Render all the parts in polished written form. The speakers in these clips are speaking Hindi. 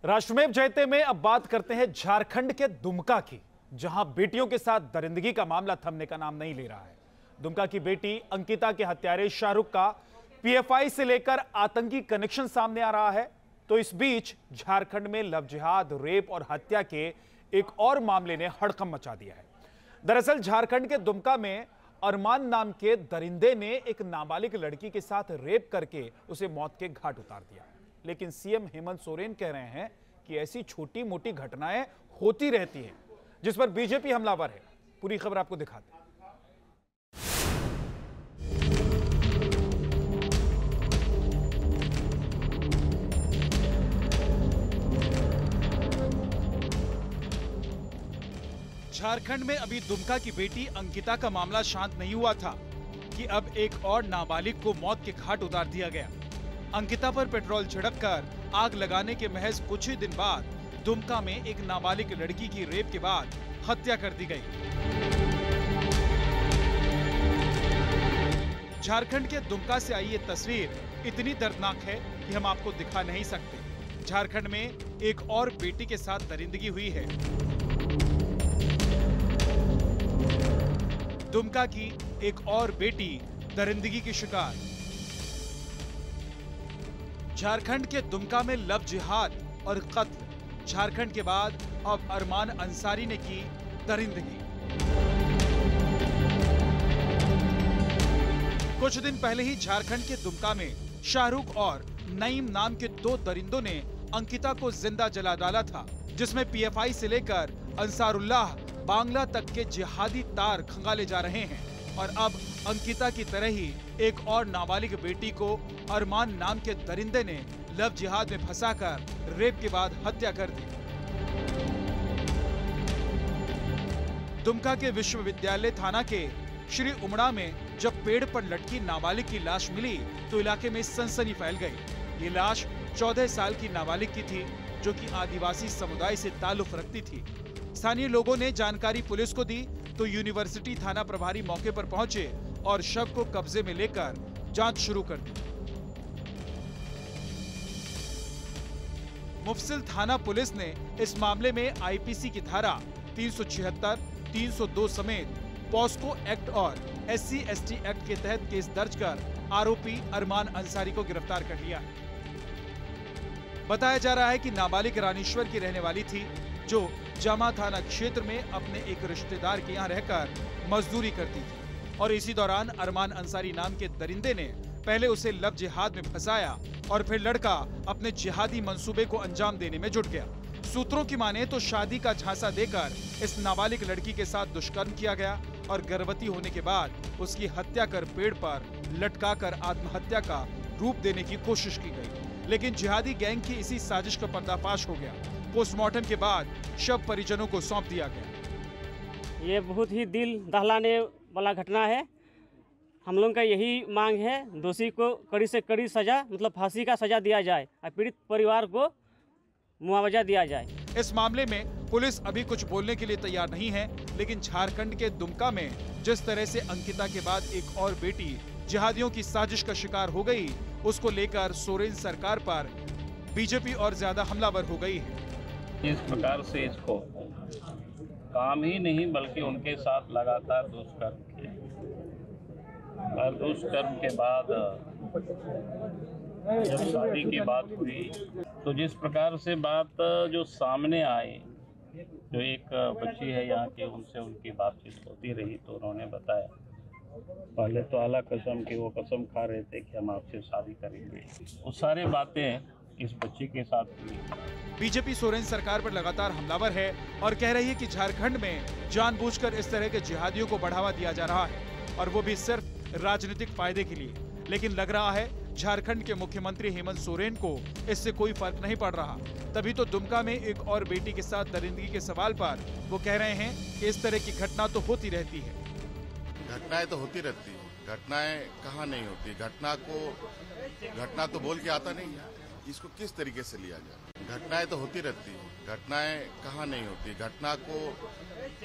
राष्ट्रमेव जयते में अब बात करते हैं झारखंड के दुमका की, जहां बेटियों के साथ दरिंदगी का मामला थमने का नाम नहीं ले रहा है। दुमका की बेटी अंकिता के हत्यारे शाहरुख का पीएफआई से लेकर आतंकी कनेक्शन सामने आ रहा है। तो इस बीच झारखंड में लव जिहाद, रेप और हत्या के एक और मामले ने हड़कंप मचा दिया है। दरअसल झारखंड के दुमका में अरमान नाम के दरिंदे ने एक नाबालिग लड़की के साथ रेप करके उसे मौत के घाट उतार दिया। लेकिन सीएम हेमंत सोरेन कह रहे हैं कि ऐसी छोटी मोटी घटनाएं होती रहती हैं, जिस पर बीजेपी हमलावर है। पूरी खबर आपको दिखाते हैं। झारखंड में अभी दुमका की बेटी अंकिता का मामला शांत नहीं हुआ था कि अब एक और नाबालिग को मौत के घाट उतार दिया गया। अंकिता पर पेट्रोल छिड़ककर आग लगाने के महज कुछ ही दिन बाद दुमका में एक नाबालिग लड़की की रेप के बाद हत्या कर दी गई। झारखंड के दुमका से आई ये तस्वीर इतनी दर्दनाक है कि हम आपको दिखा नहीं सकते। झारखंड में एक और बेटी के साथ दरिंदगी हुई है। दुमका की एक और बेटी दरिंदगी की शिकार। झारखंड के दुमका में लव जिहाद और कत्ल। झारखंड के बाद अब अरमान अंसारी ने की दरिंदगी। कुछ दिन पहले ही झारखंड के दुमका में शाहरुख और नईम नाम के दो दरिंदों ने अंकिता को जिंदा जला डाला था, जिसमें पीएफआई से लेकर अंसारुल्लाह बांग्ला तक के जिहादी तार खंगाले जा रहे हैं। और अब अंकिता की तरह ही एक और नाबालिग बेटी को अरमान नाम के दरिंदे ने लव जिहाद में फंसाकर रेप के बाद हत्या कर दी। दुमका के विश्वविद्यालय थाना के श्री उमड़ा में जब पेड़ पर लटकी नाबालिग की लाश मिली तो इलाके में सनसनी फैल गई। ये लाश 14 साल की नाबालिग की थी, जो कि आदिवासी समुदाय से ताल्लुक रखती थी। स्थानीय लोगों ने जानकारी पुलिस को दी तो यूनिवर्सिटी थाना प्रभारी मौके पर पहुंचे और शव को कब्जे में लेकर जांच शुरू कर दी। मुफस्सिल थाना पुलिस ने इस मामले में आईपीसी की धारा 376, 302 समेत पॉस्को एक्ट और SC/ST एक्ट के तहत केस दर्ज कर आरोपी अरमान अंसारी को गिरफ्तार कर लिया। बताया जा रहा है कि नाबालिग रानीश्वर की रहने वाली थी, जो जामा थाना क्षेत्र में अपने एक रिश्तेदार के यहाँ रहकर मजदूरी करती थी। और इसी दौरान अरमान अंसारी नाम के दरिंदे ने पहले उसे लव जिहाद में फंसाया और फिर लड़का अपने जिहादी मंसूबे को अंजाम देने में जुट गया। सूत्रों की माने तो शादी का झांसा देकर इस नाबालिग लड़की के साथ दुष्कर्म किया गया और गर्भवती होने के बाद उसकी हत्या कर पेड़ पर लटकाकर आत्महत्या का रूप देने की कोशिश की गई। लेकिन जिहादी गैंग की इसी साजिश का पर्दाफाश हो गया। पोस्टमार्टम के बाद शव परिजनों को सौंप दिया गया। ये बहुत ही दिल दहलाने वाला घटना है। हम लोगों का यही मांग है, दोषी को कड़ी से कड़ी सजा, मतलब फांसी का सजा दिया जाए और पीड़ित परिवार को मुआवजा दिया जाए। इस मामले में पुलिस अभी कुछ बोलने के लिए तैयार नहीं है, लेकिन झारखंड के दुमका में जिस तरह से अंकिता के बाद एक और बेटी जिहादियों की साजिश का शिकार हो गई, उसको लेकर सोरेन सरकार पर बीजेपी और ज्यादा हमलावर हो गई है। इस प्रकार से इसको काम ही नहीं बल्कि उनके साथ लगातार दुष्कर्म किए और दुष्कर्म के बाद जब शादी की बात हुई तो जिस प्रकार से बात जो सामने आई, जो एक बच्ची है यहाँ की, उनसे उनकी बातचीत होती रही तो उन्होंने बताया पहले तो आला कसम की वो कसम खा रहे थे कि हम आपसे शादी करेंगे। वो सारी बातें इस बच्ची के साथ हुई। बीजेपी सोरेन सरकार पर लगातार हमलावर है और कह रही है कि झारखंड में जानबूझकर इस तरह के जिहादियों को बढ़ावा दिया जा रहा है, और वो भी सिर्फ राजनीतिक फायदे के लिए। लेकिन लग रहा है झारखंड के मुख्यमंत्री हेमंत सोरेन को इससे कोई फर्क नहीं पड़ रहा। तभी तो दुमका में एक और बेटी के साथ दरिंदगी के सवाल पर वो कह रहे हैं कि इस तरह की घटना तो होती रहती है। घटनाएं तो होती रहती है, घटनाएं कहाँ नहीं होती। घटना तो बोल के आता नहीं है, इसको किस तरीके से लिया जाए। घटनाएं तो होती रहती है, घटनाएं कहाँ नहीं होती।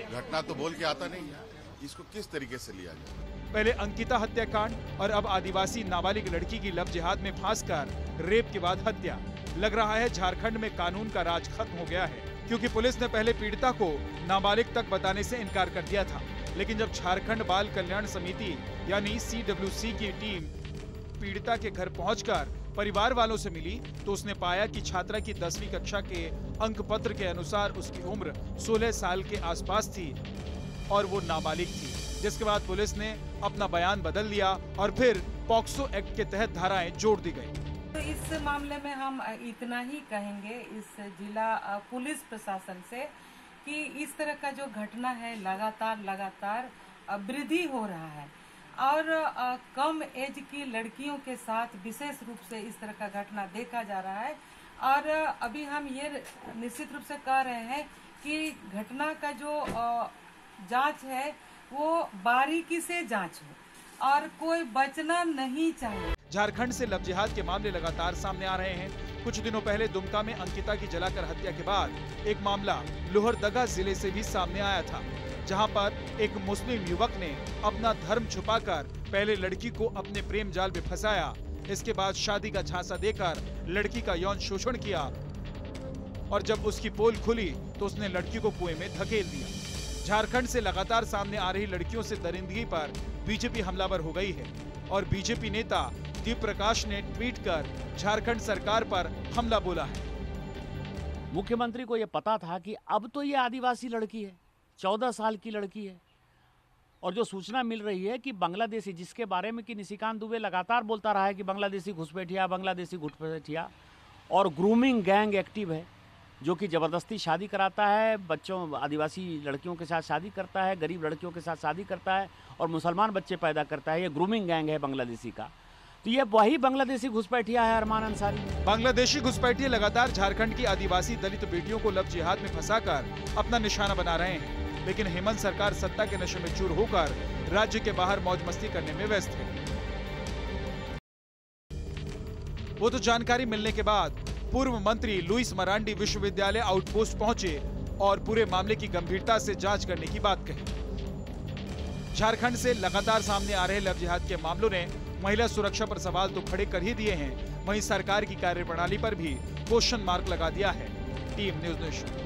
घटना तो बोल के आता नहीं है, इसको किस तरीके से लिया जाए। पहले अंकिता हत्याकांड और अब आदिवासी नाबालिग लड़की की लव जिहाद में फांसकर रेप के बाद हत्या। लग रहा है झारखंड में कानून का राज खत्म हो गया है, क्योंकि पुलिस ने पहले पीड़िता को नाबालिग तक बताने से इनकार कर दिया था, लेकिन जब झारखंड बाल कल्याण समिति यानी CWC की टीम पीड़िता के घर पहुंचकर परिवार वालों से मिली तो उसने पाया कि छात्रा की 10वीं कक्षा के अंक पत्र के अनुसार उसकी उम्र 16 साल के आसपास थी और वो नाबालिग थी, जिसके बाद पुलिस ने अपना बयान बदल लिया और फिर पॉक्सो एक्ट के तहत धाराएं जोड़ दी गई। तो इस मामले में हम इतना ही कहेंगे इस जिला पुलिस प्रशासन से कि इस तरह का जो घटना है लगातार वृद्धि हो रहा है और कम एज की लड़कियों के साथ विशेष रूप से इस तरह का घटना देखा जा रहा है। और अभी हम ये निश्चित रूप से कह रहे हैं कि घटना का जो जांच है वो बारीकी से जांच हो और कोई बचना नहीं चाहिए। झारखंड से लव जिहाद के मामले लगातार सामने आ रहे हैं। कुछ दिनों पहले दुमका में अंकिता की जलाकर हत्या के बाद एक मामला लोहरदगा जिले से भी सामने आया था, जहां पर एक मुस्लिम युवक ने अपना धर्म छुपाकर पहले लड़की को अपने प्रेम जाल में फंसाया, इसके बाद शादी का झांसा देकर लड़की का यौन शोषण किया और जब उसकी पोल खुली तो उसने लड़की को कुएं में धकेल दिया। झारखंड से लगातार सामने आ रही लड़कियों से दरिंदगी पर बीजेपी हमलावर हो गई है और बीजेपी नेता दीप प्रकाश ने ट्वीट कर झारखंड सरकार पर हमला बोला है। मुख्यमंत्री को यह पता था कि अब तो ये आदिवासी लड़की है, 14 साल की लड़की है, और जो सूचना मिल रही है कि बांग्लादेशी, जिसके बारे में कि निशिकांत दुबे लगातार बोलता रहा है कि बांग्लादेशी घुसपैठिया और ग्रूमिंग गैंग एक्टिव है, जो कि ज़बरदस्ती शादी कराता है, बच्चों आदिवासी लड़कियों के साथ शादी करता है, गरीब लड़कियों के साथ शादी करता है और मुसलमान बच्चे पैदा करता है। ये ग्रूमिंग गैंग है बांग्लादेशी का। तो ये वही बांग्लादेशी घुसपैठिया है अरमान अंसारी। बांग्लादेशी घुसपैठिए लगातार झारखंड की आदिवासी दलित बेटियों को लव जिहाद में फंसाकर अपना निशाना बना रहे हैं, लेकिन हेमंत सरकार सत्ता के नशे में चूर होकर राज्य के बाहर मौज मस्ती करने में व्यस्त है। वो तो जानकारी मिलने के बाद पूर्व मंत्री लुइस मरांडी विश्वविद्यालय आउटपोस्ट पहुंचे और पूरे मामले की गंभीरता से जांच करने की बात कही। झारखंड से लगातार सामने आ रहे लव जिहाद के मामलों ने महिला सुरक्षा पर सवाल तो खड़े कर ही दिए हैं, वहीं सरकार की कार्यप्रणाली पर भी क्वेश्चन मार्क लगा दिया है। Team news nation.